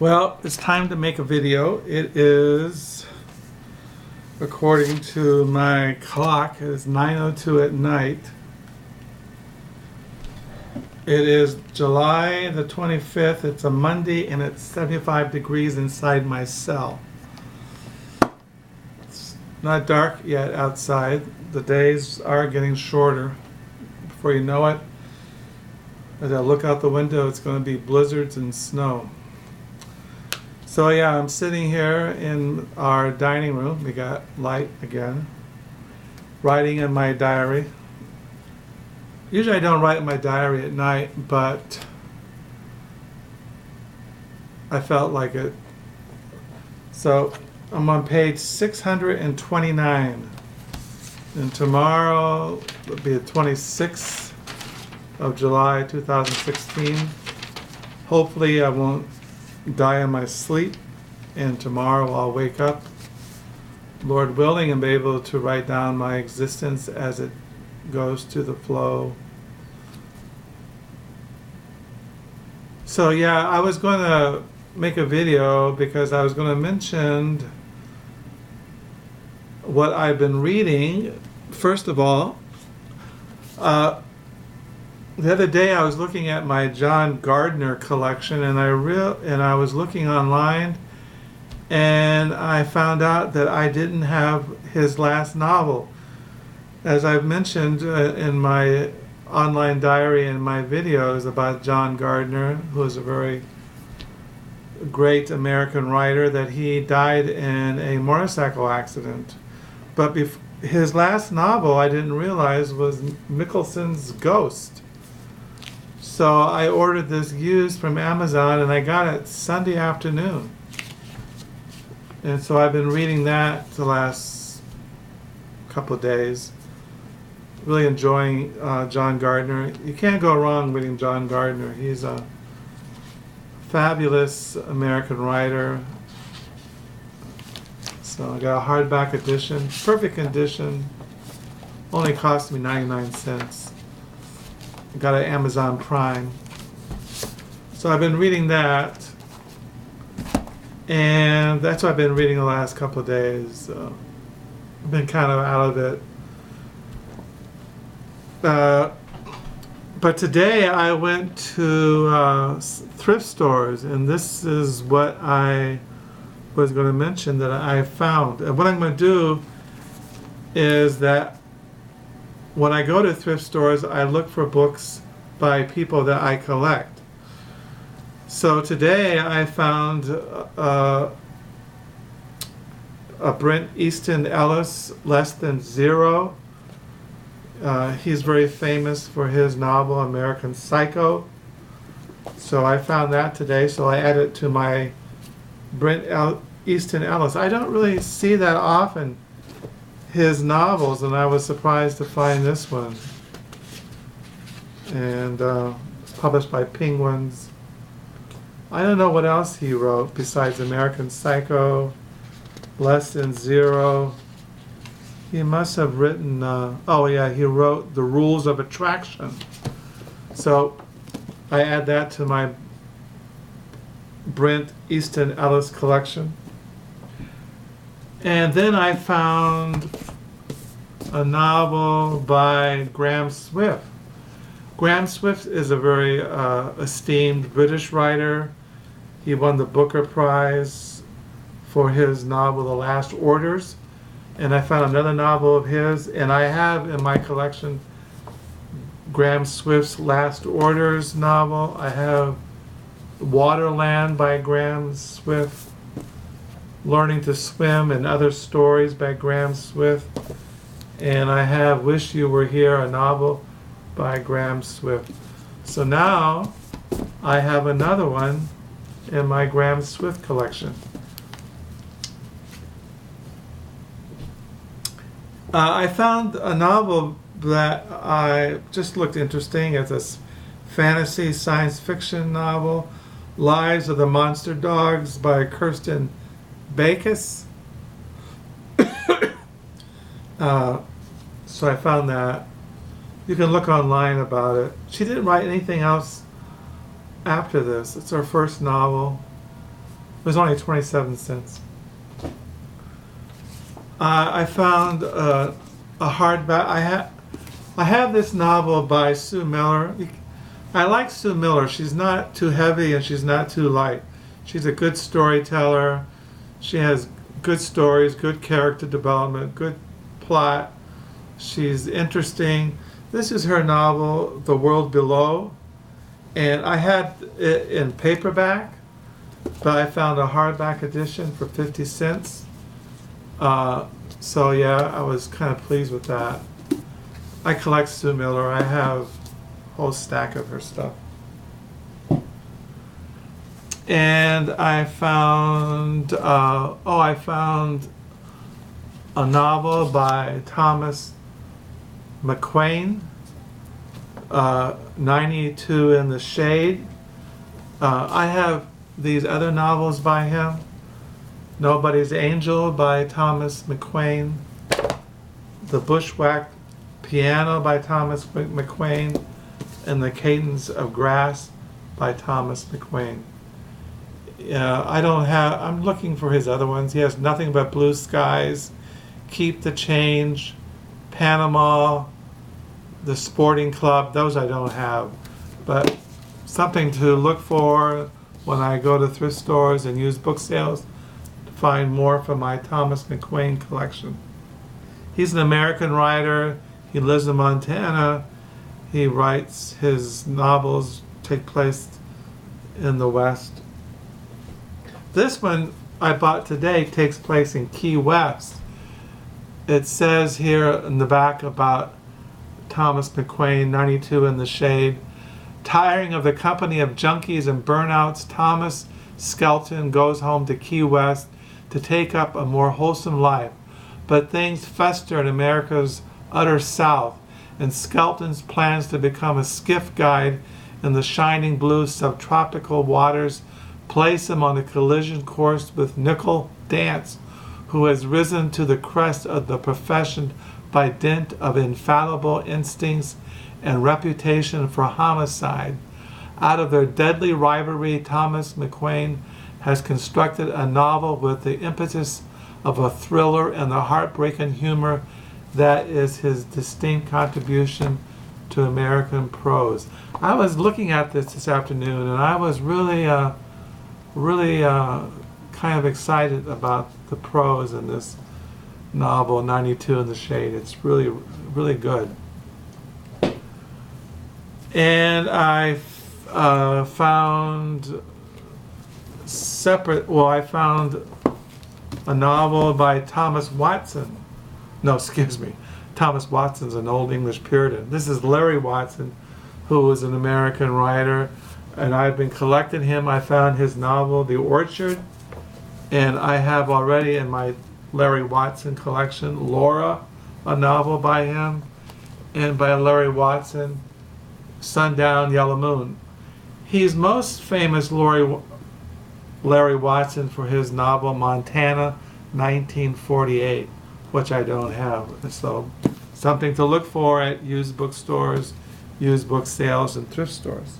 Well, it's time to make a video. It is, according to my clock, it is 9:02 at night. It is July the 25th. It's a Monday and it's 75 degrees inside my cell. It's not dark yet outside. The days are getting shorter. Before you know it, as I look out the window, it's going to be blizzards and snow. So yeah, I'm sitting here in our dining room. We got light again. Writing in my diary. Usually I don't write in my diary at night, but I felt like it. So I'm on page 629. And tomorrow will be the 26th of July 2016. Hopefully I won't die in my sleep, and tomorrow I'll wake up, Lord willing, and be able to write down my existence as it goes to the flow. So yeah, I was going to make a video because I was going to mention what I've been reading. First of all, the other day I was looking at my John Gardner collection, and I was looking online, and I found out that I didn't have his last novel. As I've mentioned in my online diary and my videos about John Gardner, who is a very great American writer, that he died in a motorcycle accident. But his last novel, I didn't realize, was Mickelson's Ghost. So I ordered this used from Amazon, and I got it Sunday afternoon. And so I've been reading that the last couple of days. Really enjoying John Gardner. You can't go wrong reading John Gardner. He's a fabulous American writer. So I got a hardback edition, perfect condition. Only cost me 99 cents. Got it Amazon Prime. So I've been reading that, and that's what I've been reading the last couple of days. I've been kind of out of it. But today I went to thrift stores, and this is what I was going to mention that I found. And what I'm going to do is that when I go to thrift stores, I look for books by people that I collect. So today I found a Bret Easton Ellis, Less Than Zero. He's very famous for his novel American Psycho. So I found that today, so I added it to my Bret Easton Ellis. I don't really see that often, his novels, and I was surprised to find this one. And it's published by Penguins. I don't know what else he wrote besides American Psycho, Less Than Zero. He must have written, oh yeah, he wrote The Rules of Attraction. So I add that to my Bret Easton Ellis collection. And then I found a novel by Graham Swift. Graham Swift is a very esteemed British writer. He won the Booker Prize for his novel The Last Orders. And I found another novel of his, and I have in my collection Graham Swift's Last Orders novel. I have Waterland by Graham Swift, Learning to Swim and Other Stories by Graham Swift, and I have Wish You Were Here, a novel by Graham Swift. So now I have another one in my Graham Swift collection. I found a novel that I just looked interesting. It's a fantasy science fiction novel, Lives of the Monster Dogs by Kirsten Backus. So I found that. You can look online about it. She didn't write anything else after this. It's her first novel. It was only 27 cents. I found a hardback. I have this novel by Sue Miller. I like Sue Miller. She's not too heavy and she's not too light. She's a good storyteller. She has good stories, good character development, good plot. She's interesting. This is her novel, The World Below. And I had it in paperback, but I found a hardback edition for 50 cents. So yeah, I was kind of pleased with that. I collect Sue Miller. I have a whole stack of her stuff. And I found, I found a novel by Thomas McQueen, 92 in the Shade. I have these other novels by him. Nobody's Angel by Thomas McQueen. The Bushwhacked Piano by Thomas McQueen. And The Cadence of Grass by Thomas McQueen. I'm looking for his other ones. He has Nothing But Blue Skies, Keep the Change, Panama, The Sporting Club. Those I don't have. But something to look for when I go to thrift stores and used book sales to find more for my Thomas McQueen collection. He's an American writer. He lives in Montana. He writes, his novels take place in the West. This one I bought today takes place in Key West. It says here in the back about Thomas McQueen, 92 in the Shade. Tiring of the company of junkies and burnouts, Thomas Skelton goes home to Key West to take up a more wholesome life. But things fester in America's utter South, and Skelton's plans to become a skiff guide in the shining blue subtropical waters place him on a collision course with Nickel Dance, who has risen to the crest of the profession by dint of infallible instincts and reputation for homicide. Out of their deadly rivalry, Thomas McQueen has constructed a novel with the impetus of a thriller and the heartbreaking humor that is his distinct contribution to American prose. I was looking at this afternoon, and I was really kind of excited about the prose in this novel, 92 in the Shade. It's really, really good. And I found I found a novel by Thomas Watson. No, excuse me. Thomas Watson's an old English Puritan. This is Larry Watson, who is an American writer, and I've been collecting him. I found his novel, The Orchard, and I have already in my Larry Watson collection, Laura, a novel by him, and by Larry Watson, Sundown Yellow Moon. He's most famous, Larry Watson, for his novel Montana, 1948, which I don't have. So something to look for at used bookstores, used book sales, and thrift stores.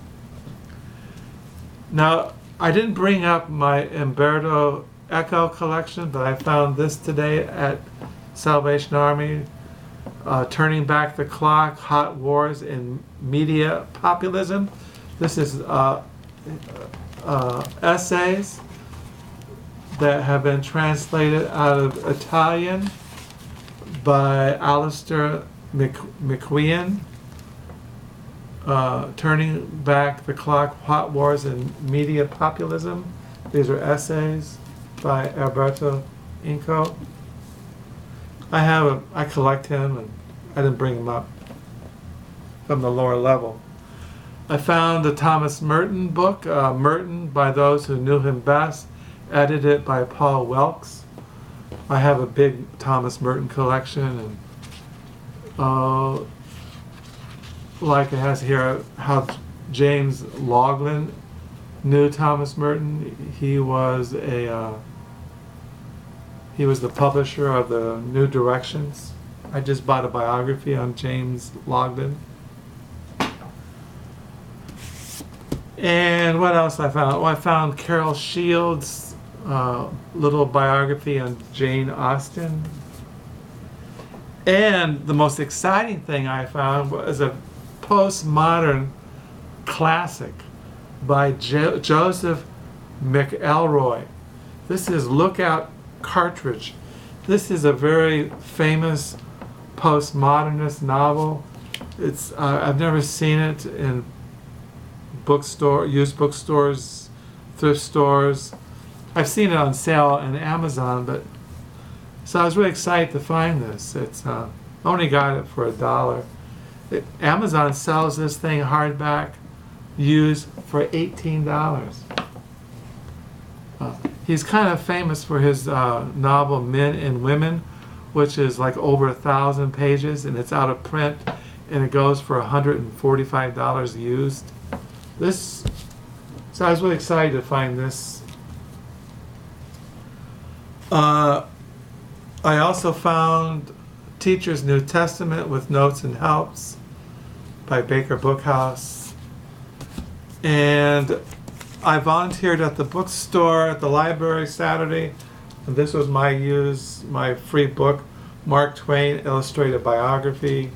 Now, I didn't bring up my Umberto Eco collection, but I found this today at Salvation Army, Turning Back the Clock, Hot Wars in Media Populism. This is essays that have been translated out of Italian by Alistair McQueen. Turning Back the Clock, Hot Wars and Media Populism. These are essays by Alberto Inco. I collect him, and I didn't bring him up from the lower level. I found the Thomas Merton book, Merton by Those Who Knew Him Best, edited by Paul Welks. I have a big Thomas Merton collection, and like it has here how James Laughlin knew Thomas Merton. He was the publisher of the New Directions. I just bought a biography on James Laughlin. And what else I found? Well, I found Carol Shields' little biography on Jane Austen. And the most exciting thing I found was a postmodern classic by Joseph McElroy. This is Lookout Cartridge. This is a very famous postmodernist novel. It's I've never seen it in used bookstores, thrift stores. I've seen it on sale on Amazon, but so I was really excited to find this. It's only got it for $1. Amazon sells this thing hardback, used for $18. He's kind of famous for his novel Men and Women, which is like over 1,000 pages, and it's out of print, and it goes for $145 used. So I was really excited to find this. I also found Teacher's New Testament with Notes and Helps by Baker Bookhouse. And I volunteered at the bookstore at the library Saturday, and this was my free book, Mark Twain Illustrated Biography.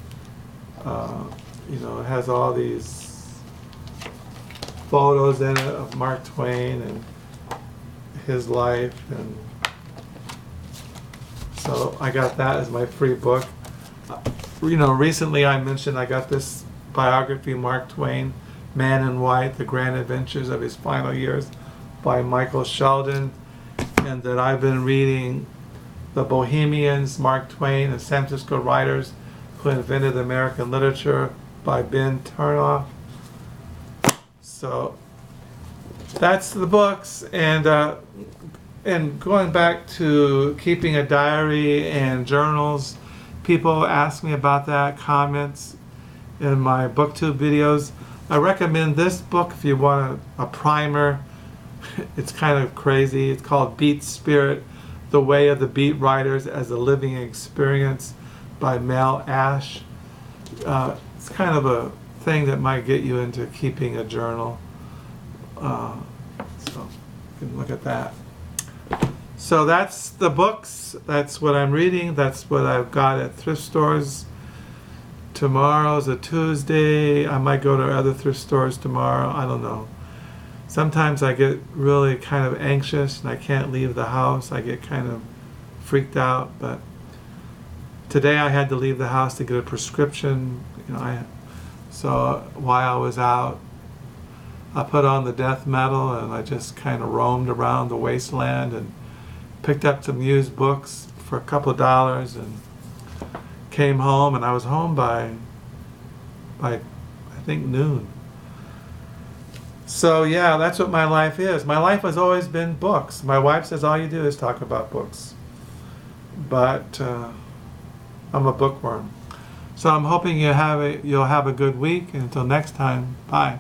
It has all these photos in it of Mark Twain and his life, and so I got that as my free book. Recently I mentioned I got this biography, Mark Twain, Man in White, The Grand Adventures of His Final Years by Michael Sheldon, and that I've been reading The Bohemians, Mark Twain, and San Francisco Writers Who Invented American Literature by Ben Turnoff. So that's the books, and going back to keeping a diary and journals, people ask me about that, comments in my BookTube videos. I recommend this book if you want a primer. It's kind of crazy. It's called Beat Spirit, The Way of the Beat Writers as a Living Experience by Mel Ash. It's kind of a thing that might get you into keeping a journal. So you can look at that. So that's the books. That's what I'm reading. That's what I've got at thrift stores. Tomorrow's a Tuesday. I might go to other thrift stores tomorrow. I don't know. Sometimes I get really kind of anxious and I can't leave the house. I get kind of freaked out. But today I had to leave the house to get a prescription. So while I was out, I put on the death metal and I just kind of roamed around the wasteland and picked up some used books for a couple of dollars and came home, and I was home by I think noon. So yeah, that's what my life is. My life has always been books. My wife says all you do is talk about books. But I'm a bookworm. So I'm hoping you'll have a good week, and until next time, bye.